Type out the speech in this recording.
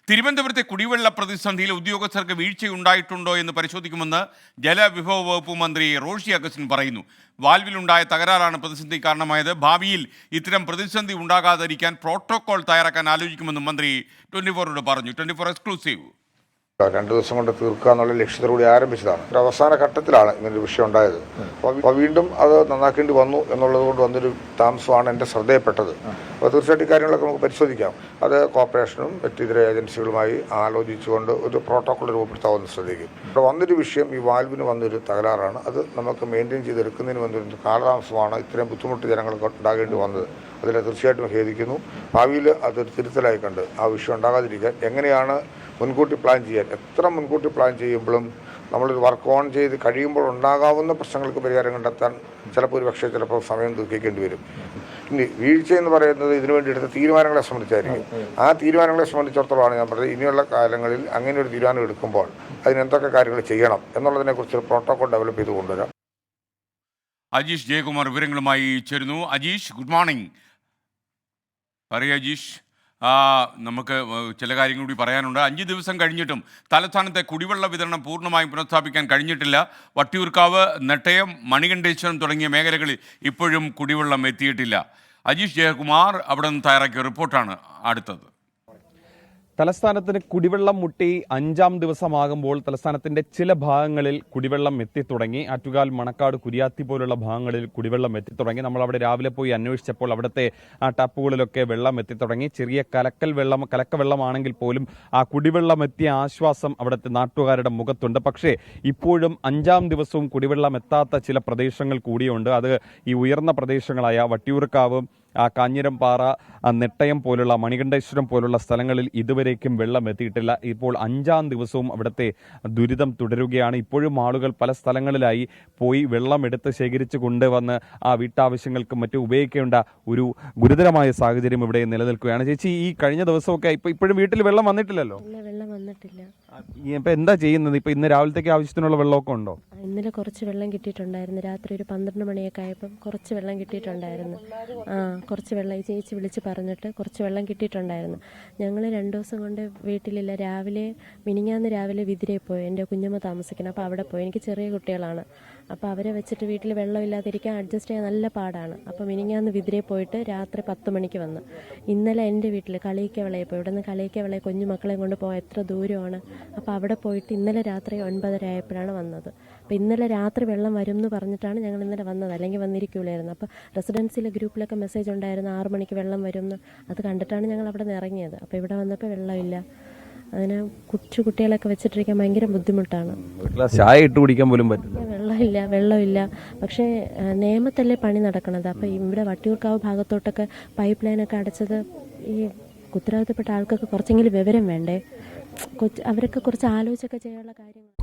തിരുവനന്തപുരത്തെ കുടിവെള്ള പ്രതിസന്ധിയിൽ ഉദ്യോഗസ്ഥർക്ക് വീഴ്ചയുണ്ടായിട്ടുണ്ടോ എന്ന് പരിശോധിക്കുമെന്ന് ജലവിഭവ വകുപ്പ് മന്ത്രി റോഷി അഗസ്റ്റിൻ പറയുന്നു. വാൽവിലുണ്ടായ തകരാറാണ് പ്രതിസന്ധി കാരണമായത്. ഭാവിയിൽ ഇത്തരം പ്രതിസന്ധി ഉണ്ടാകാതിരിക്കാൻ പ്രോട്ടോകോൾ തയ്യാറാക്കാൻ ആലോചിക്കുമെന്നും മന്ത്രി 24 പറഞ്ഞു. 24 എക്സ്ക്ലൂസീവ്. 2 ദിവസം കൊണ്ട് തീർക്കുക എന്നുള്ള ലക്ഷ്യത്തോടുകൂടി ആരംഭിച്ചതാണ്. ഒരു അവസാന ഘട്ടത്തിലാണ് ഇങ്ങനൊരു വിഷയം ഉണ്ടായത്. അപ്പോൾ വീണ്ടും അത് നന്നാക്കേണ്ടി വന്നു എന്നുള്ളത് കൊണ്ട് വന്നൊരു താമസമാണ് എൻ്റെ ശ്രദ്ധയപ്പെട്ടത്. അപ്പോൾ തീർച്ചയായിട്ടും കാര്യങ്ങളൊക്കെ നമുക്ക് പരിശോധിക്കാം. അത് കോർപ്പറേഷനും മറ്റിതര ഏജൻസികളുമായി ആലോചിച്ചുകൊണ്ട് ഒരു പ്രോട്ടോകോൾ രൂപപ്പെടുത്താവുന്ന ശ്രദ്ധിക്കും. ഇവിടെ വന്നൊരു വിഷയം ഈ വാൽവിന് വന്നൊരു തകരാറാണ്. അത് നമുക്ക് മെയിൻറ്റെയിൻ ചെയ്തെടുക്കുന്നതിന് വന്നൊരു കാലതാമസമാണ് ഇത്രയും ബുദ്ധിമുട്ട് ജനങ്ങൾക്ക് ഉണ്ടാകേണ്ടി വന്നത്. അതിനെ തീർച്ചയായിട്ടും ഖേദിക്കുന്നു. ഭാവിയിൽ അതൊരു തിരുത്തലായി കണ്ട് ആ വിഷയം ഉണ്ടാകാതിരിക്കാൻ എങ്ങനെയാണ് മുൻകൂട്ടി പ്ലാൻ ചെയ്യാൻ, എത്ര മുൻകൂട്ടി പ്ലാൻ ചെയ്യുമ്പോഴും നമ്മളൊരു വർക്ക് ഓൺ ചെയ്ത് കഴിയുമ്പോൾ ഉണ്ടാകാവുന്ന പ്രശ്നങ്ങൾക്ക് പരിഹാരം കണ്ടെത്താൻ ചിലപ്പോൾ സമയം ദുഃഖിക്കേണ്ടി വരും. ഇനി വീഴ്ച എന്ന് പറയുന്നത് ഇതിനു വേണ്ടി എടുത്ത തീരുമാനങ്ങളെ സംബന്ധിച്ചായിരിക്കും. ആ തീരുമാനങ്ങളെ സംബന്ധിച്ചിടത്തോളമാണ് ഞാൻ പറഞ്ഞത്, ഇനിയുള്ള കാലങ്ങളിൽ അങ്ങനെ ഒരു തീരുമാനം എടുക്കുമ്പോൾ അതിനെന്തൊക്കെ കാര്യങ്ങൾ ചെയ്യണം എന്നുള്ളതിനെക്കുറിച്ച് പ്രോട്ടോകോൾ ഡെവലപ്പ് ചെയ്ത് കൊണ്ടുവരാം. അജീഷ് ജയകുമാർ വിവരങ്ങളുമായി ചേരുന്നു. Ajeesh, good morning. പറയൂ അജീഷ്, നമുക്ക് ചില കാര്യങ്ങൾ കൂടി പറയാനുണ്ട്. 5 ദിവസം കഴിഞ്ഞിട്ടും തലസ്ഥാനത്തെ കുടിവെള്ള വിതരണം പൂർണ്ണമായും പുനഃസ്ഥാപിക്കാൻ കഴിഞ്ഞിട്ടില്ല. വട്ടിയൂർക്കാവ്, നെട്ടയം, മണികണ്ഠേശ്വരം തുടങ്ങിയ മേഖലകളിൽ ഇപ്പോഴും കുടിവെള്ളം എത്തിയിട്ടില്ല. അജീഷ് ജയകുമാർ അവിടെ നിന്ന് തയ്യാറാക്കിയ റിപ്പോർട്ടാണ് അടുത്തത്. തലസ്ഥാനത്തിന് കുടിവെള്ളം മുട്ടി 5-ാം ദിവസമാകുമ്പോൾ തലസ്ഥാനത്തിന്റെ ചില ഭാഗങ്ങളിൽ കുടിവെള്ളം എത്തിത്തുടങ്ങി. ആറ്റുകാൽ, മണക്കാട്, കുരിയാത്തി പോലുള്ള ഭാഗങ്ങളിൽ കുടിവെള്ളം എത്തിത്തുടങ്ങി. നമ്മൾ അവിടെ രാവിലെ പോയി അന്വേഷിച്ചപ്പോൾ അവിടുത്തെ ടാപ്പുകളിലൊക്കെ വെള്ളം എത്തിത്തുടങ്ങി. ചെറിയ കലക്കവെള്ളമാണെങ്കിൽ പോലും ആ കുടിവെള്ളം എത്തിയ ആശ്വാസം അവിടുത്തെ നാട്ടുകാരുടെ മുഖത്തുണ്ട്. പക്ഷേ ഇപ്പോഴും 5-ാം ദിവസവും കുടിവെള്ളം എത്താത്ത ചില പ്രദേശങ്ങൾ കൂടിയുണ്ട്. അത് ഈ ഉയർന്ന പ്രദേശങ്ങളായ വട്ടിയൂർക്കാവ്, കാഞ്ഞിരംപാറ, നെട്ടയം പോലുള്ള, മണികണ്ഠേശ്വരം പോലുള്ള സ്ഥലങ്ങളിൽ ഇതുവരേക്കും വെള്ളം എത്തിയിട്ടില്ല. ഇപ്പോൾ 5-ാം ദിവസവും അവിടുത്തെ ദുരിതം തുടരുകയാണ്. ഇപ്പോഴും ആളുകൾ പല സ്ഥലങ്ങളിലായി പോയി വെള്ളം എടുത്ത് ശേഖരിച്ച് കൊണ്ടുവന്ന് ആ വീട്ടാവശ്യങ്ങൾക്കും മറ്റും ഉപയോഗിക്കേണ്ട ഒരു ഗുരുതരമായ സാഹചര്യം ഇവിടെ നിലനിൽക്കുകയാണ്. ചേച്ചി, ഈ കഴിഞ്ഞ ദിവസമൊക്കെ ഇപ്പോഴും വീട്ടിൽ വെള്ളം വന്നിട്ടില്ലല്ലോ? വെള്ളം വന്നിട്ടില്ല. ഇപ്പൊ എന്താ ചെയ്യുന്നത്? ഇപ്പൊ ഇന്ന് രാവിലത്തേക്ക് ആവശ്യത്തിനുള്ള വെള്ളമൊക്കെ ഉണ്ടോ? ഇന്നലെ കുറച്ച് വെള്ളം കിട്ടിയിട്ടുണ്ടായിരുന്നു. രാത്രി ഒരു 12 മണിയൊക്കെ ആയപ്പം കുറച്ച് വെള്ളം കിട്ടിയിട്ടുണ്ടായിരുന്നു. കുറച്ച് വെള്ളം ഈ ചേച്ചി വിളിച്ച് പറഞ്ഞിട്ട് കുറച്ച് വെള്ളം കിട്ടിയിട്ടുണ്ടായിരുന്നു. ഞങ്ങൾ 2 ദിവസം കൊണ്ട് വീട്ടിലില്ല. മിനിഞ്ഞാന്ന് രാവിലെ വിതിരയിൽ പോയി, എൻ്റെ കുഞ്ഞമ്മ താമസിക്കണം. അപ്പോൾ അവിടെ പോയി. എനിക്ക് ചെറിയ കുട്ടികളാണ്. അപ്പോൾ അവരെ വെച്ചിട്ട് വീട്ടിൽ വെള്ളമില്ലാതിരിക്കാൻ അഡ്ജസ്റ്റ് ചെയ്യാൻ നല്ല പാടാണ്. അപ്പോൾ മിനിഞ്ഞാന്ന് വിതിരയിൽ പോയിട്ട് രാത്രി 10 മണിക്ക് വന്നു. ഇന്നലെ എൻ്റെ വീട്ടിൽ കളിയിക്കവിളയിൽ പോയി. ഇവിടെ നിന്ന് കളിയിക്കവിളയിൽ കുഞ്ഞു മക്കളെയും കൊണ്ട് പോകാൻ എത്ര ദൂരമാണ്. അപ്പോൾ അവിടെ പോയിട്ട് ഇന്നലെ രാത്രി 9:30 ആയപ്പോഴാണ് വന്നത്. അപ്പോൾ ഇന്നലെ രാത്രി വെള്ളം വരും എന്ന് പറഞ്ഞിട്ടാണ് ഞങ്ങൾ ഇന്നലെ വന്നത്, അല്ലെങ്കിൽ വന്നിരിക്കില്ലായിരുന്നു. അപ്പോൾ റെസിഡൻസിലെ ഗ്രൂപ്പിലൊക്കെ മെസ്സേജ് ഉണ്ടായിരുന്നു 6 മണിക്ക് വെള്ളം വരും എന്ന്. അത് കണ്ടിട്ടാണ് ഞങ്ങൾ അവിടെ നിന്ന് ഇറങ്ങിയത്. അപ്പോൾ ഇവിടെ വന്നപ്പോൾ വെള്ളമില്ല. അതിന് കുട്ടികളൊക്കെ വെച്ചിട്ടിരിക്കാൻ ഭയങ്കര ബുദ്ധിമുട്ടാണ്. ചായ ഇട്ട് കുടിക്കാൻ പോലും പറ്റില്ല. വെള്ളമില്ല. പക്ഷേ നിയമത്തല്ലേ പണി നടക്കണത്. അപ്പോൾ ഇവിടെ വട്ടിയൂർക്കാവ് ഭാഗത്തോട്ടൊക്കെ പൈപ്പ് ലൈനൊക്കെ അടച്ചത് ഈ ഉത്തരവാദിത്തപ്പെട്ട ആൾക്കൊക്കെ കുറച്ചെങ്കിലും വിവരം വേണ്ടേ? അവരൊക്കെ കുറച്ച് ആലോചിച്ചൊക്കെ ചെയ്യാനുള്ള കാര്യങ്ങൾ.